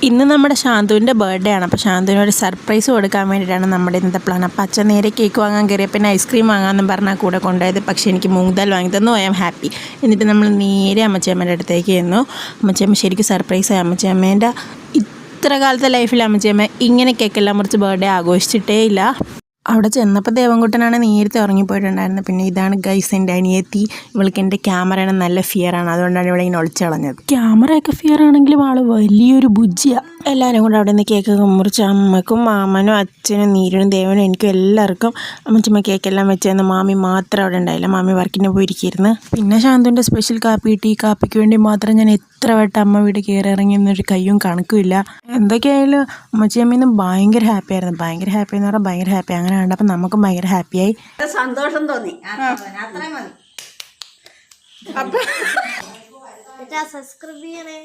ഇന്ന് നമ്മുടെ ശാന്തുവിൻ്റെ ബർത്ത്ഡേ ആണ്. അപ്പോൾ ശാന്തുവിന് ഒരു സർപ്രൈസ് കൊടുക്കാൻ വേണ്ടിയിട്ടാണ് നമ്മുടെ ഇന്നത്തെ പ്ലാൻ. അപ്പോൾ അച്ഛൻ നേരെ കേക്ക് വാങ്ങാൻ കയറിയ പിന്നെ ഐസ്ക്രീം വാങ്ങാമെന്ന് പറഞ്ഞാൽ കൂടെ കൊണ്ടുപോയത്. പക്ഷേ എനിക്ക് മൂങ്ദാൽ വാങ്ങി തന്നു. I am happy. എന്നിട്ട് നമ്മൾ നേരെ അമ്മച്ചിയമ്മേൻ്റെ അടുത്തേക്ക് ചെന്നു. അമ്മച്ചിയമ്മ ശരിക്കും സർപ്രൈസായി. അമ്മച്ചിയമ്മേൻ്റെ ഇത്ര കാലത്തെ ലൈഫിൽ അമ്മച്ചിയമ്മ ഇങ്ങനെ കേക്കെല്ലാം മുറിച്ച് ബർത്ത്ഡേ ആഘോഷിച്ചിട്ടേ ഇല്ല. അവിടെ ചെന്നപ്പോൾ ദേവൻകുട്ടനാണ് നേരത്തെ ഉറങ്ങിപ്പോയിട്ടുണ്ടായിരുന്നത്. പിന്നെ ഇതാണ് ഗൈസ് എൻ്റെ അനിയത്തി. ഇവൾക്ക് എൻ്റെ ക്യാമറയാണ് നല്ല ഫിയറാണ്, അതുകൊണ്ടാണ് ഇവിടെ ഇങ്ങനെ ഒളിച്ചു കളഞ്ഞത്. ക്യാമറയൊക്കെ ഫിയർ ആണെങ്കിലും ആൾ വലിയൊരു ബുജ്ജിയാണ്. എല്ലാവരും കൂടെ അവിടെ നിന്ന് കേക്കൊക്കെ മുറിച്ച് അമ്മക്കും മാമനും അച്ഛനും നീരനും ദേവനും എനിക്കും എല്ലാവർക്കും അമ്മച്ചമ്മ കേക്കെല്ലാം വെച്ച് തന്നു. മാമി മാത്രം അവിടെ ഉണ്ടായില്ല, മാമി വർക്കിന് പോയിരിക്കുന്നു. പിന്നെ ശാന്തുവിൻ്റെ സ്പെഷ്യൽ കാപ്പി ടീ കാപ്പിക്ക് വേണ്ടി മാത്രം ഞാൻ എത്ര വട്ടം അമ്മ വീട് കയറി ഇറങ്ങി എന്നൊരു കയ്യും കണക്കുമില്ല. എന്തൊക്കെയായാലും അമ്മച്ചിയമ്മീന്ന് ഭയങ്കര ഹാപ്പി ആയിരുന്നു. ഭയങ്കര ഹാപ്പി എന്ന് പറഞ്ഞാൽ ഭയങ്കര ഹാപ്പി. അങ്ങനെ കണ്ടപ്പോൾ നമുക്കും ഭയങ്കര ഹാപ്പിയായി, സന്തോഷം തോന്നി. സബ്സ്ക്രൈബ് ചെയ്യണേ.